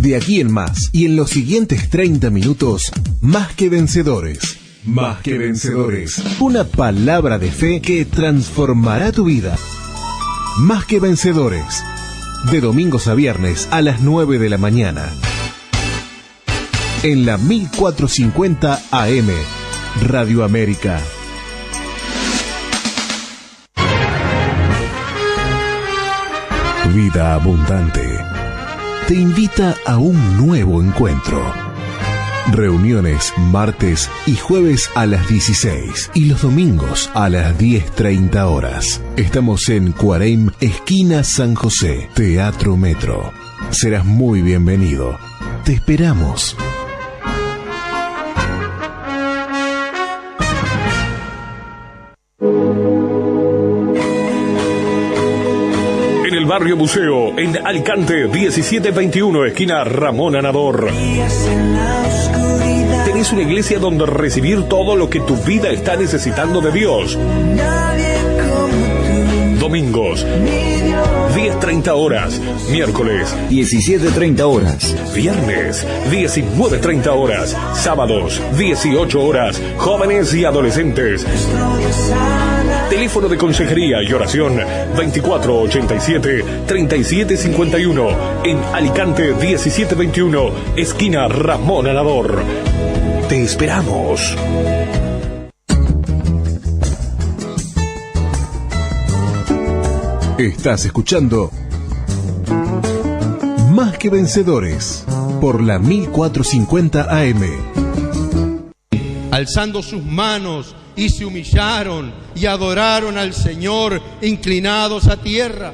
De aquí en más y en los siguientes 30 minutos, Más que Vencedores. Más que Vencedores. Una palabra de fe que transformará tu vida. Más que Vencedores. De domingos a viernes a las 9 de la mañana. En la 1450 AM, Radio América. Vida Abundante te invita a un nuevo encuentro. Reuniones martes y jueves a las 16 y los domingos a las 10:30 horas. Estamos en Cuareim, esquina San José, Teatro Metro. Serás muy bienvenido. Te esperamos. Barrio Buceo, en Alicante, 1721, esquina Ramón Anador. Tenés una iglesia donde recibir todo lo que tu vida está necesitando de Dios. Domingos, 10:30 horas. Miércoles, 17:30 horas. Viernes, 19:30 horas. Sábados, 18 horas. Jóvenes y adolescentes. Teléfono de consejería y oración 2487-3751. En Alicante 1721, esquina Ramón Anador. Te esperamos. Estás escuchando Más que Vencedores por la 1450 AM. Alzando sus manos y se humillaron y adoraron al Señor inclinados a tierra.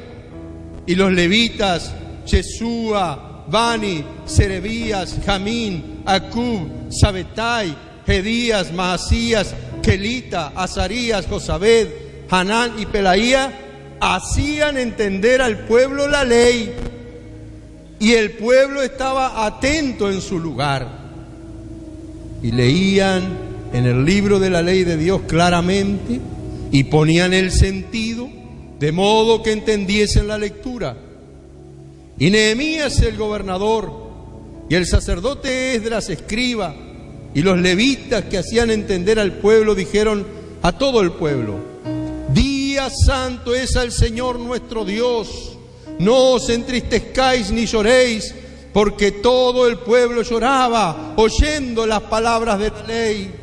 Y los levitas, Yeshua, Bani, Serebías, Jamín, Acub, Sabetai, Jedías, Maasías, Kelita, Azarías, Josabed, Hanán y Pelaía, hacían entender al pueblo la ley. Y el pueblo estaba atento en su lugar. Y leían en el libro de la ley de Dios claramente y ponían el sentido de modo que entendiesen la lectura. Y Nehemías el gobernador y el sacerdote Esdras escriba y los levitas que hacían entender al pueblo dijeron a todo el pueblo: Día santo es al Señor nuestro Dios, no os entristezcáis ni lloréis, porque todo el pueblo lloraba oyendo las palabras de la ley.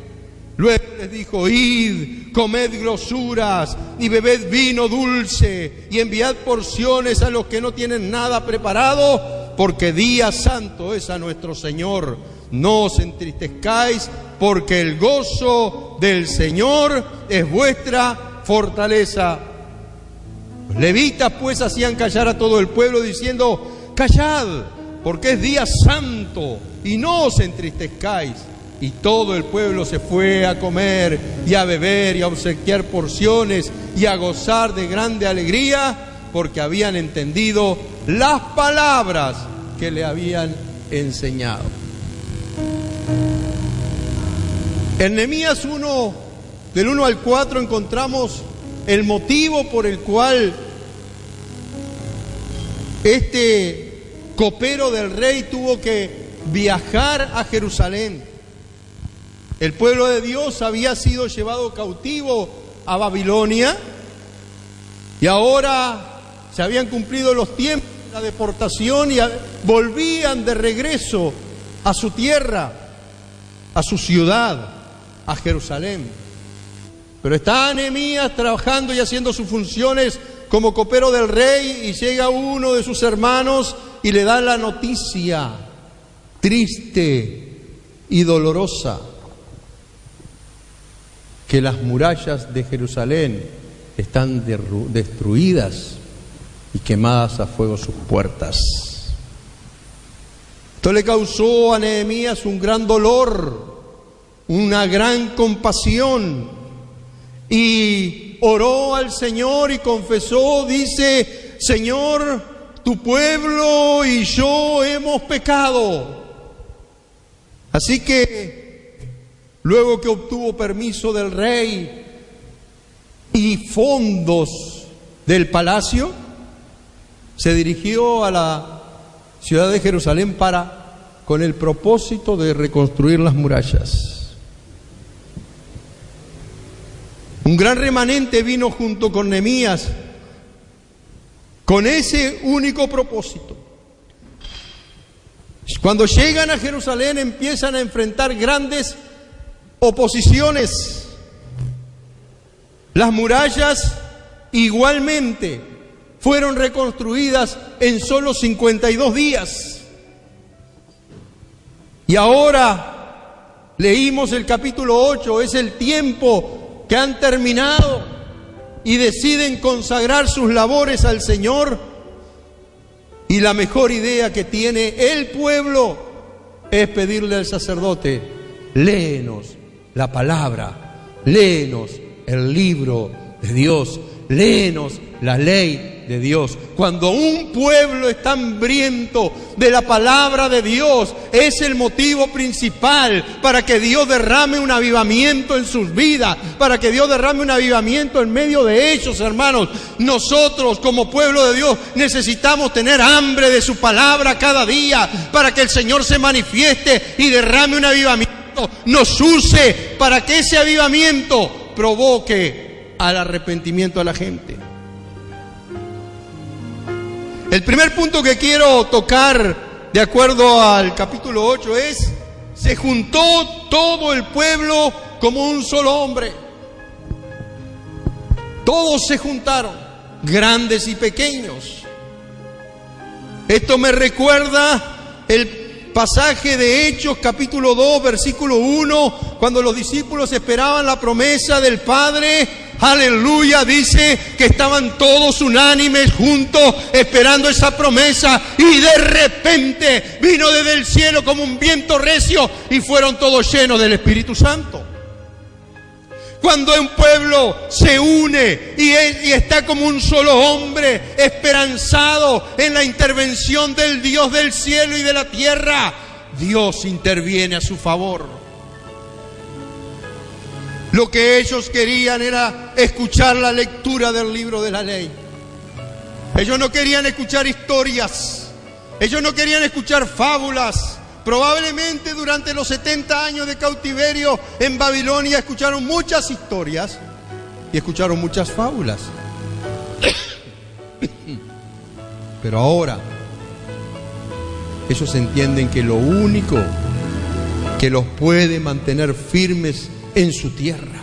Luego les dijo: id, comed grosuras y bebed vino dulce y enviad porciones a los que no tienen nada preparado, porque día santo es a nuestro Señor. No os entristezcáis, porque el gozo del Señor es vuestra fortaleza. Los levitas pues hacían callar a todo el pueblo diciendo: callad, porque es día santo, y no os entristezcáis. Y todo el pueblo se fue a comer y a beber y a obsequiar porciones y a gozar de grande alegría, porque habían entendido las palabras que le habían enseñado. En Nehemías 1, del 1 al 4, encontramos el motivo por el cual este copero del rey tuvo que viajar a Jerusalén. El pueblo de Dios había sido llevado cautivo a Babilonia y ahora se habían cumplido los tiempos de la deportación y volvían de regreso a su tierra, a su ciudad, a Jerusalén. Pero está Nehemías trabajando y haciendo sus funciones como copero del rey y llega uno de sus hermanos y le da la noticia triste y dolorosa: que las murallas de Jerusalén están destruidas y quemadas a fuego sus puertas. Esto le causó a Nehemías un gran dolor, una gran compasión, y oró al Señor y confesó, dice: Señor, tu pueblo y yo hemos pecado. Así que luego que obtuvo permiso del rey y fondos del palacio, se dirigió a la ciudad de Jerusalén con el propósito de reconstruir las murallas. Un gran remanente vino junto con Nehemías con ese único propósito. Cuando llegan a Jerusalén empiezan a enfrentar grandes oposiciones. Las murallas igualmente fueron reconstruidas en solo 52 días. Y ahora leímos el capítulo 8, es el tiempo que han terminado y deciden consagrar sus labores al Señor. Y la mejor idea que tiene el pueblo es pedirle al sacerdote: léenos la palabra, léenos el libro de Dios, léenos la ley de Dios. Cuando un pueblo está hambriento de la palabra de Dios, es el motivo principal para que Dios derrame un avivamiento en sus vidas, para que Dios derrame un avivamiento en medio de ellos, hermanos. Nosotros como pueblo de Dios necesitamos tener hambre de su palabra cada día para que el Señor se manifieste y derrame un avivamiento, nos use para que ese avivamiento provoque al arrepentimiento a la gente. El primer punto que quiero tocar, de acuerdo al capítulo 8, es: se juntó todo el pueblo como un solo hombre. Todos se juntaron, grandes y pequeños. Esto me recuerda el pasaje de Hechos capítulo 2, versículo 1, cuando los discípulos esperaban la promesa del Padre. Aleluya, dice que estaban todos unánimes juntos esperando esa promesa, y de repente vino desde el cielo como un viento recio y fueron todos llenos del Espíritu Santo. Cuando un pueblo se une y está como un solo hombre, esperanzado en la intervención del Dios del cielo y de la tierra, Dios interviene a su favor. Lo que ellos querían era escuchar la lectura del libro de la ley. Ellos no querían escuchar historias, ellos no querían escuchar fábulas. Probablemente durante los 70 años de cautiverio en Babilonia escucharon muchas historias y escucharon muchas fábulas. Pero ahora ellos entienden que lo único que los puede mantener firmes en su tierra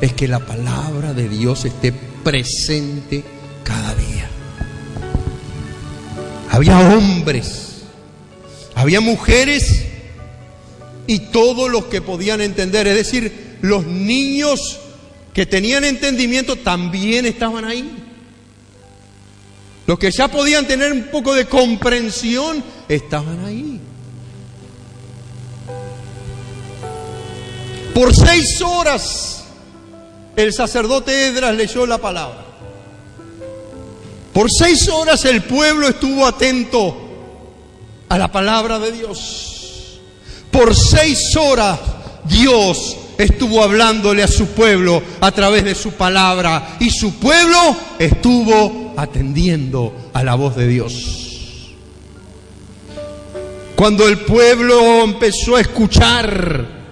es que la palabra de Dios esté presente cada día. Había hombres, había mujeres y todos los que podían entender, es decir, los niños que tenían entendimiento también estaban ahí. Los que ya podían tener un poco de comprensión estaban ahí. Por 6 horas el sacerdote Esdras leyó la palabra. Por 6 horas el pueblo estuvo atento a la palabra de Dios. Por 6 horas Dios estuvo hablándole a su pueblo a través de su palabra, y su pueblo estuvo atendiendo a la voz de Dios. Cuando el pueblo empezó a escuchar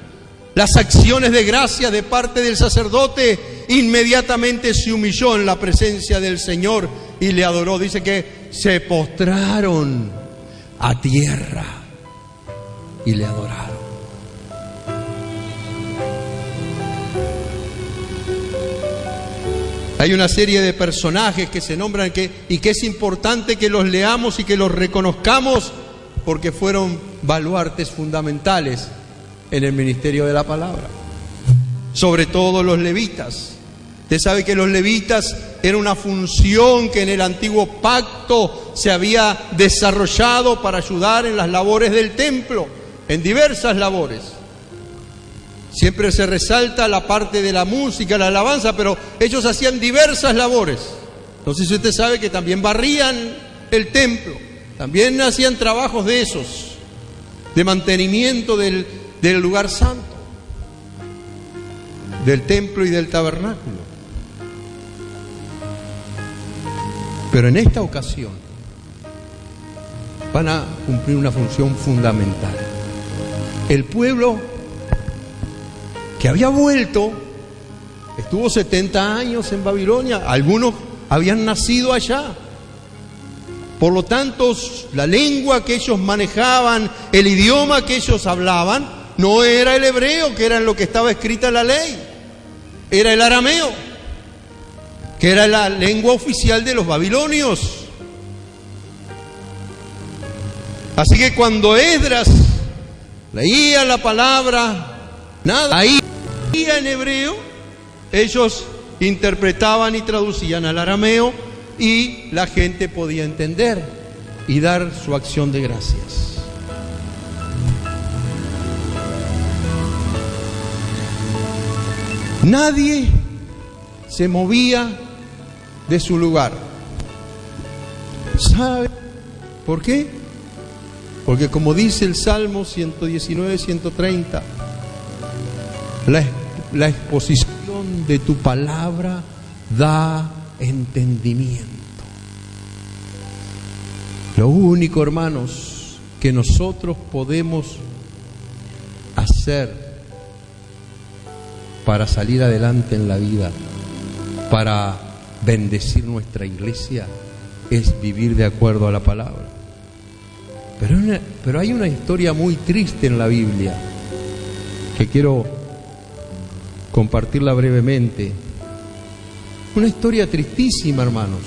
las acciones de gracia de parte del sacerdote, inmediatamente se humilló en la presencia del Señor y le adoró. Dice que se postraron a tierra y le adoraron. Hay una serie de personajes que se nombran y que es importante que los leamos y que los reconozcamos, porque fueron baluartes fundamentales en el ministerio de la palabra. Sobre todo los levitas. Usted sabe que los levitas era una función que en el antiguo pacto se había desarrollado para ayudar en las labores del templo, en diversas labores. Siempre se resalta la parte de la música, la alabanza, pero ellos hacían diversas labores. Entonces usted sabe que también barrían el templo, también hacían trabajos de esos, de mantenimiento del lugar santo, del templo y del tabernáculo. Pero en esta ocasión van a cumplir una función fundamental. El pueblo que había vuelto estuvo 70 años en Babilonia, algunos habían nacido allá. Por lo tanto, la lengua que ellos manejaban, el idioma que ellos hablaban, no era el hebreo, que era en lo que estaba escrita en la ley, era el arameo, que era la lengua oficial de los babilonios. Así que cuando Esdras leía la palabra, nada, ahí en hebreo, ellos interpretaban y traducían al arameo y la gente podía entender y dar su acción de gracias. Nadie se movía de su lugar. ¿Sabe por qué? Porque como dice el Salmo 119, 130, la exposición de tu palabra da entendimiento. Lo único, hermanos, que nosotros podemos hacer para salir adelante en la vida, para bendecir nuestra iglesia, es vivir de acuerdo a la palabra. Pero hay una historia muy triste en la Biblia que quiero compartirla brevemente. Una historia tristísima, hermanos,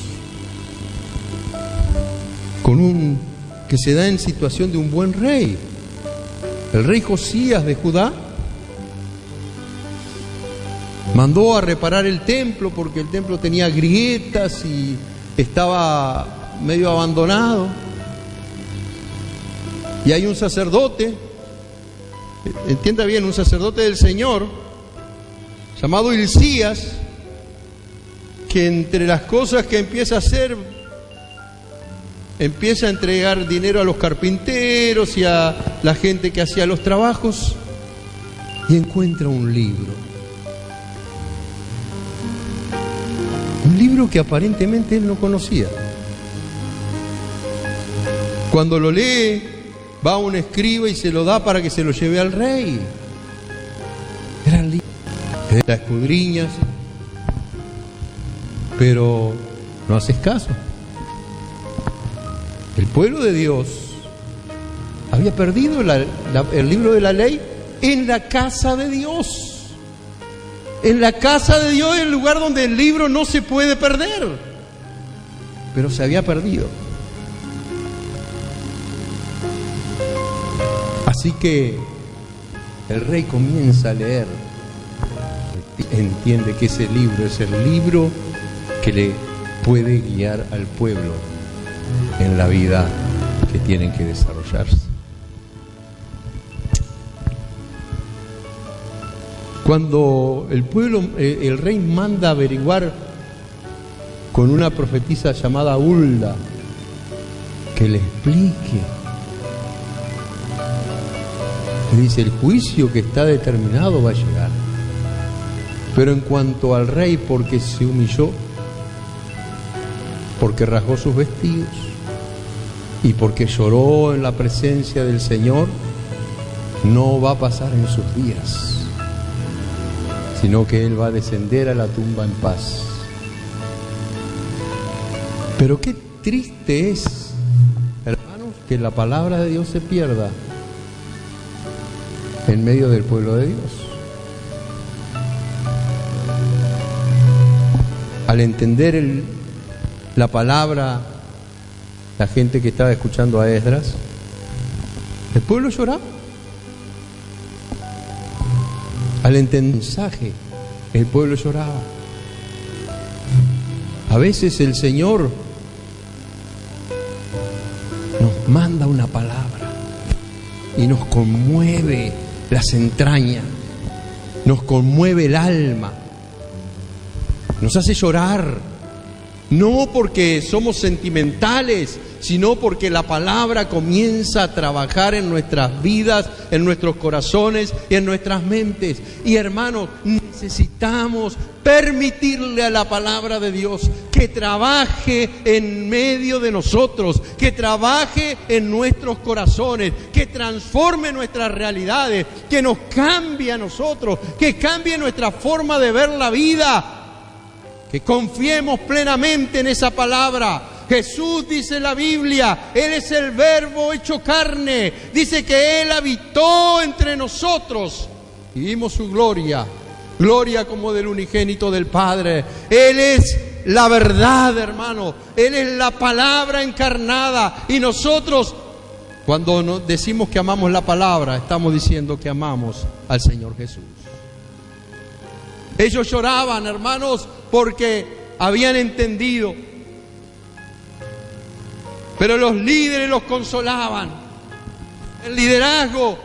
que se da en situación de un buen rey. El rey Josías de Judá mandó a reparar el templo porque el templo tenía grietas y estaba medio abandonado. Y hay un sacerdote, entienda bien, un sacerdote del Señor, llamado Hilcías, que entre las cosas que empieza a hacer, empieza a entregar dinero a los carpinteros y a la gente que hacía los trabajos, y encuentra un libro. Un libro que aparentemente él no conocía. Cuando lo lee, va a un escriba y se lo da para que se lo lleve al rey. Era el libro. La escudriñas, pero no haces caso. El pueblo de Dios había perdido el libro de la ley en la casa de Dios. En la casa de Dios es el lugar donde el libro no se puede perder. Pero se había perdido. Así que el rey comienza a leer. Entiende que ese libro es el libro que le puede guiar al pueblo en la vida que tienen que desarrollarse. Cuando el rey manda averiguar con una profetisa llamada Hulda que le explique, le dice: el juicio que está determinado va a llegar. Pero en cuanto al rey, porque se humilló, porque rasgó sus vestidos y porque lloró en la presencia del Señor, no va a pasar en sus días, sino que él va a descender a la tumba en paz. Pero qué triste es, hermanos, que la palabra de Dios se pierda en medio del pueblo de Dios. Al entender la palabra, la gente que estaba escuchando a Esdras, el pueblo lloraba. Al entender el mensaje, el pueblo lloraba. A veces el Señor nos manda una palabra y nos conmueve las entrañas, nos conmueve el alma, nos hace llorar, no porque somos sentimentales, sino porque la palabra comienza a trabajar en nuestras vidas, en nuestros corazones y en nuestras mentes. Y hermanos, necesitamos permitirle a la palabra de Dios que trabaje en medio de nosotros, que trabaje en nuestros corazones, que transforme nuestras realidades, que nos cambie a nosotros, que cambie nuestra forma de ver la vida, que confiemos plenamente en esa palabra. Jesús, dice la Biblia, Él es el Verbo hecho carne. Dice que Él habitó entre nosotros y vimos su gloria, gloria como del unigénito del Padre. Él es la verdad, hermano. Él es la palabra encarnada. Y nosotros, cuando nos decimos que amamos la palabra, estamos diciendo que amamos al Señor Jesús. Ellos lloraban, hermanos, porque habían entendido. Pero los líderes los consolaban. El liderazgo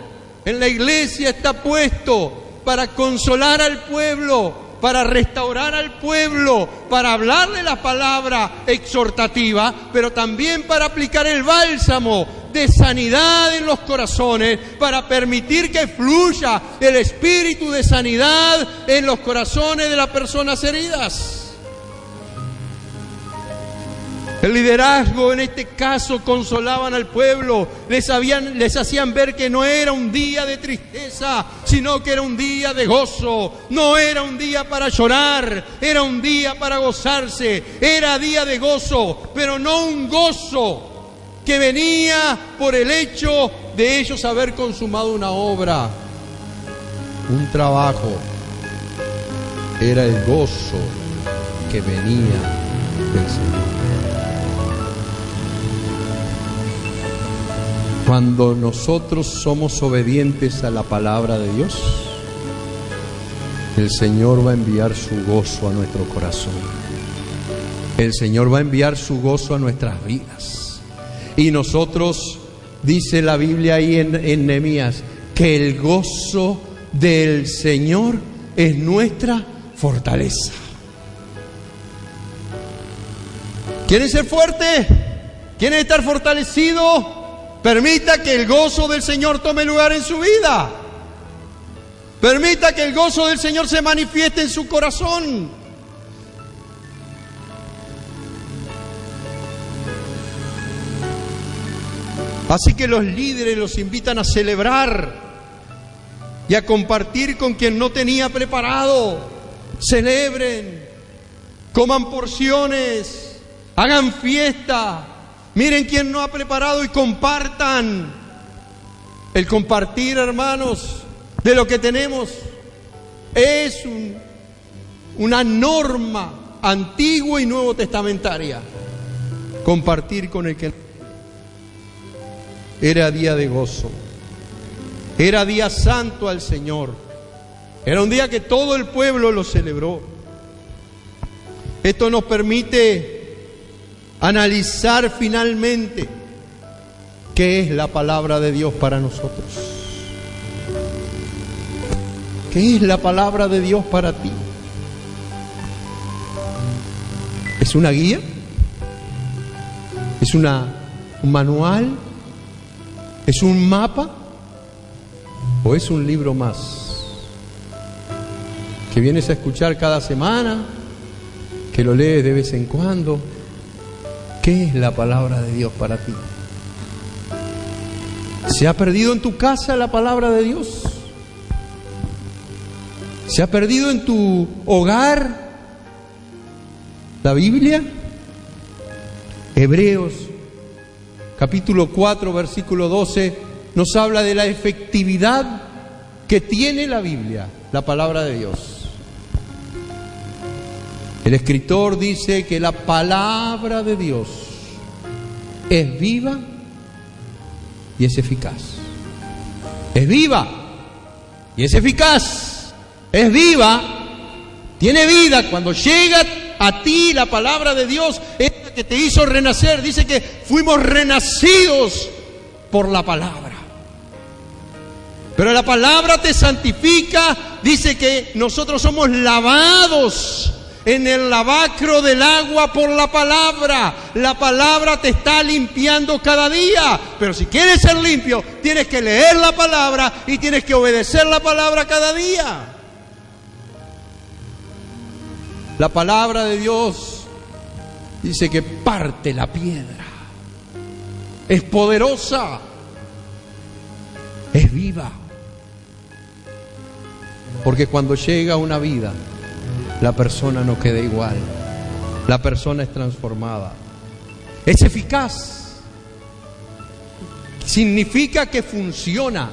en la iglesia está puesto para consolar al pueblo, para restaurar al pueblo, para hablarle la palabra exhortativa, pero también para aplicar el bálsamo de sanidad en los corazones, para permitir que fluya el espíritu de sanidad en los corazones de las personas heridas. El liderazgo en este caso consolaban al pueblo, les hacían ver que no era un día de tristeza, sino que era un día de gozo. No era un día para llorar, era un día para gozarse, era día de gozo, pero no un gozo que venía por el hecho de ellos haber consumado una obra, un trabajo. Era el gozo que venía del Señor. Cuando nosotros somos obedientes a la palabra de Dios, el Señor va a enviar su gozo a nuestro corazón. El Señor va a enviar su gozo a nuestras vidas. Y nosotros, dice la Biblia ahí en Nehemías, que el gozo del Señor es nuestra fortaleza. ¿Quieren ser fuertes? ¿Quieren estar fortalecidos? Permita que el gozo del Señor tome lugar en su vida. Permita que el gozo del Señor se manifieste en su corazón. Así que los líderes los invitan a celebrar y a compartir con quien no tenía preparado. Celebren, coman porciones, hagan fiesta. Miren quién no ha preparado y compartan. El compartir, hermanos, de lo que tenemos es una norma antigua y nuevo testamentaria. Compartir con el que era día de gozo, era día santo al Señor, era un día que todo el pueblo lo celebró. Esto nos permite analizar finalmente qué es la palabra de Dios para nosotros. ¿Qué es la palabra de Dios para ti? ¿Es una guía? ¿Es un manual? ¿Es un mapa? ¿O es un libro más que vienes a escuchar cada semana, que lo lees de vez en cuando? ¿Qué es la palabra de Dios para ti? ¿Se ha perdido en tu casa la palabra de Dios? ¿Se ha perdido en tu hogar la Biblia? Hebreos capítulo 4 versículo 12 nos habla de la efectividad que tiene la Biblia, la palabra de Dios. El escritor dice que la palabra de Dios es viva y es eficaz. Es viva y es eficaz. Es viva, tiene vida. Cuando llega a ti la palabra de Dios, es la que te hizo renacer. Dice que fuimos renacidos por la palabra. Pero la palabra te santifica. Dice que nosotros somos lavados en el lavacro del agua por la palabra. La palabra te está limpiando cada día. Pero si quieres ser limpio, tienes que leer la palabra y tienes que obedecer la palabra cada día. La palabra de Dios dice que parte la piedra. Es poderosa, es viva. Porque cuando llega una vida, la persona no queda igual. La persona es transformada. Es eficaz. Significa que funciona,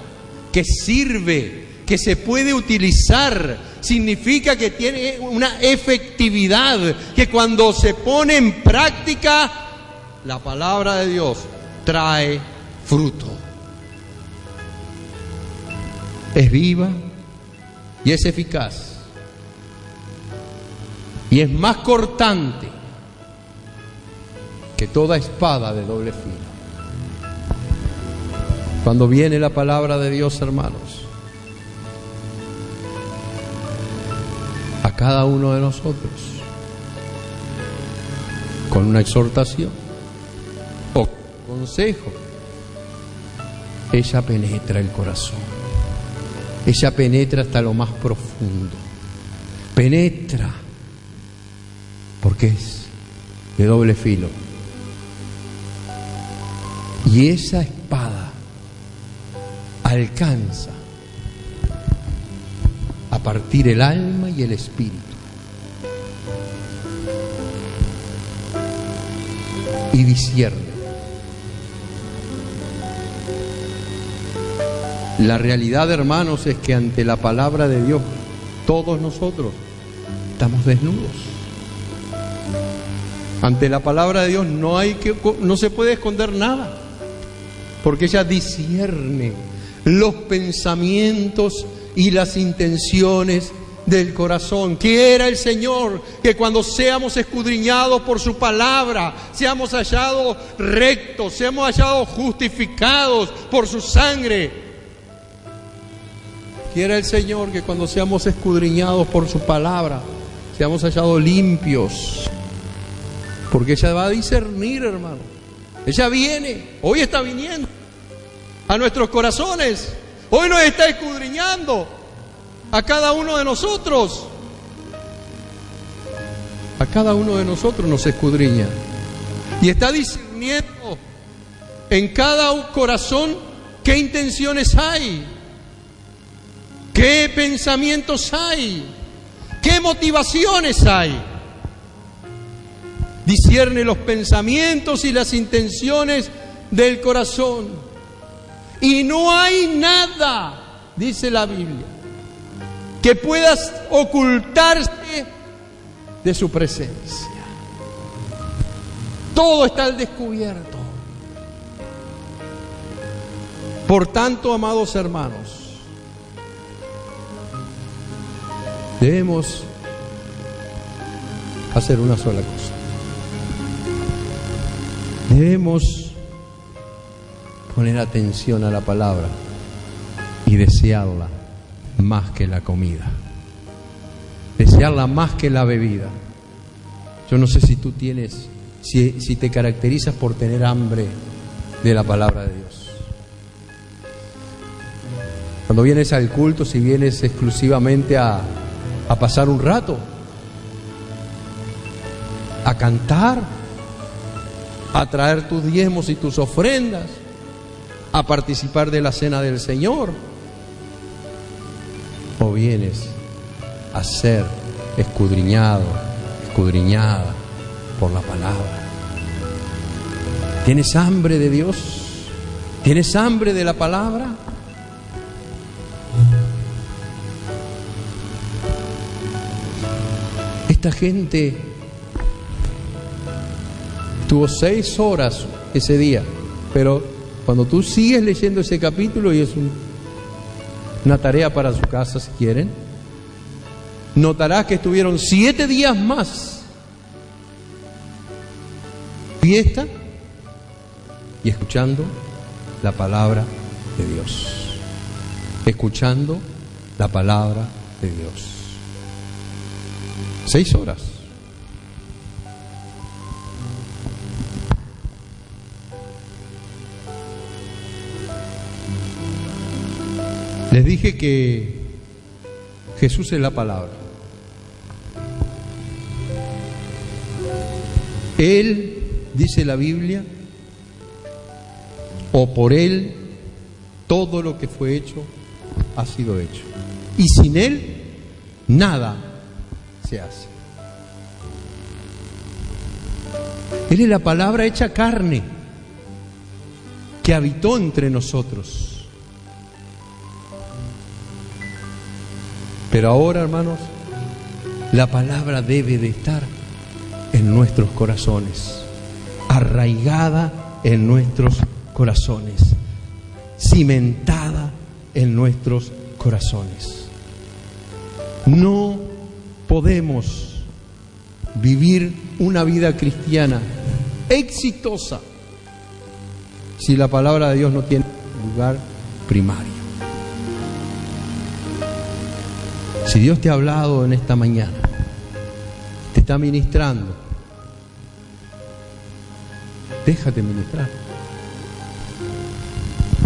que sirve, que se puede utilizar. Significa que tiene una efectividad, que cuando se pone en práctica, la palabra de Dios trae fruto. Es viva y es eficaz. Y es más cortante que toda espada de doble filo. Cuando viene la palabra de Dios, hermanos, a cada uno de nosotros, con una exhortación o consejo, ella penetra el corazón. Ella penetra hasta lo más profundo. Penetra, porque es de doble filo. Y esa espada alcanza a partir el alma y el espíritu. Y discierne. La realidad, hermanos, es que ante la palabra de Dios, todos nosotros estamos desnudos. Ante la palabra de Dios no se puede esconder nada, porque ella discierne los pensamientos y las intenciones del corazón. Quiera el Señor que cuando seamos escudriñados por su palabra, seamos hallados rectos, seamos hallados justificados por su sangre. Quiera el Señor que cuando seamos escudriñados por su palabra, seamos hallados limpios. Porque ella va a discernir, hermano. Ella viene, hoy está viniendo a nuestros corazones. Hoy nos está escudriñando a cada uno de nosotros. A cada uno de nosotros nos escudriña. Y está discerniendo en cada corazón qué intenciones hay, qué pensamientos hay, qué motivaciones hay. Discierne los pensamientos y las intenciones del corazón. Y no hay nada, dice la Biblia, que puedas ocultarse de su presencia. Todo está al descubierto. Por tanto, amados hermanos, debemos hacer una sola cosa. Debemos poner atención a la palabra y desearla más que la comida, desearla más que la bebida. Yo no sé si tú tienes, si te caracterizas por tener hambre de la palabra de Dios. Cuando vienes al culto, si vienes exclusivamente a pasar un rato, a cantar, a traer tus diezmos y tus ofrendas, a participar de la cena del Señor, o vienes a ser escudriñado, escudriñada por la palabra. ¿Tienes hambre de Dios? ¿Tienes hambre de la palabra? Esta gente tuvo 6 horas ese día, pero cuando tú sigues leyendo ese capítulo, y es una tarea para su casa si quieren, notarás que estuvieron 7 días más, fiesta y escuchando la palabra de Dios, escuchando la palabra de Dios. 6 horas. Les dije que Jesús es la palabra. Él, dice la Biblia, o por Él, todo lo que fue hecho ha sido hecho. Y sin Él, nada se hace. Él es la palabra hecha carne, que habitó entre nosotros. Pero ahora, hermanos, la palabra debe de estar en nuestros corazones, arraigada en nuestros corazones, cimentada en nuestros corazones. No podemos vivir una vida cristiana exitosa si la palabra de Dios no tiene lugar primario. Si Dios te ha hablado en esta mañana, te está ministrando, déjate ministrar.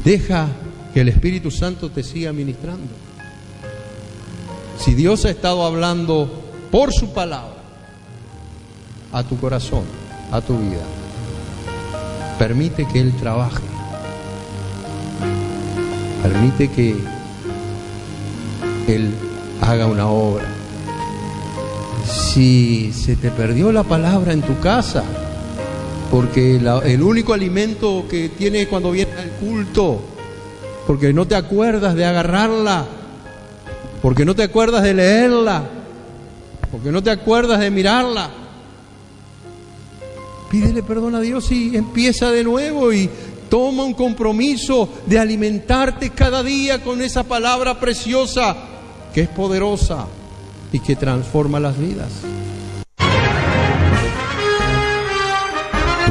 Deja que el Espíritu Santo te siga ministrando. Si Dios ha estado hablando por su palabra a tu corazón, a tu vida, permite que Él trabaje. Permite que Él haga una obra. Si se te perdió la palabra en tu casa, porque el único alimento que tienes cuando vienes al culto, porque no te acuerdas de agarrarla, porque no te acuerdas de leerla, porque no te acuerdas de mirarla, pídele perdón a Dios y empieza de nuevo y toma un compromiso de alimentarte cada día con esa palabra preciosa que es poderosa y que transforma las vidas.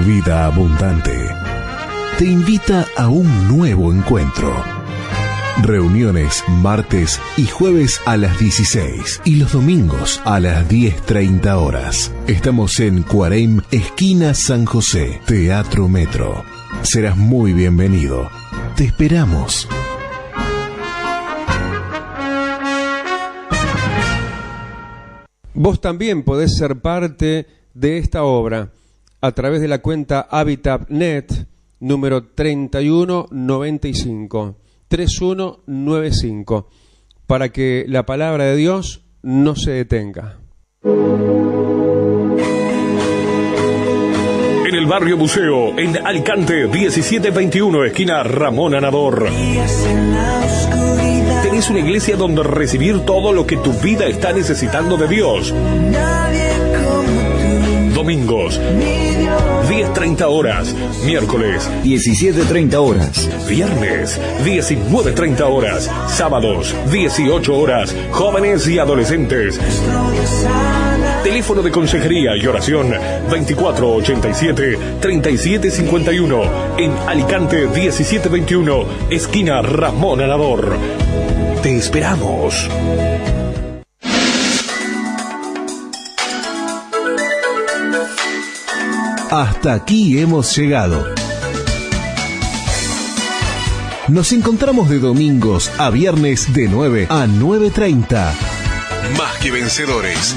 Vida Abundante te invita a un nuevo encuentro. Reuniones martes y jueves a las 16 y los domingos a las 10:30 horas. Estamos en Cuareim, esquina San José, Teatro Metro. Serás muy bienvenido. Te esperamos. Vos también podés ser parte de esta obra a través de la cuenta HabitatNet número 3195 para que la palabra de Dios no se detenga. En el barrio Buceo, en Alicante, 1721, esquina Ramón Anador. Tenés una iglesia donde recibir todo lo que tu vida está necesitando de Dios. Domingos, 10:30 horas. Miércoles, 17:30 horas. viernes, 19:30 horas. Sábados, 18 horas. Jóvenes y adolescentes. Teléfono de consejería y oración 2487-3751. En Alicante 1721, esquina Ramón Anador. Te esperamos. Hasta aquí hemos llegado. Nos encontramos de domingos a viernes de 9 a 9:30. Más que vencedores.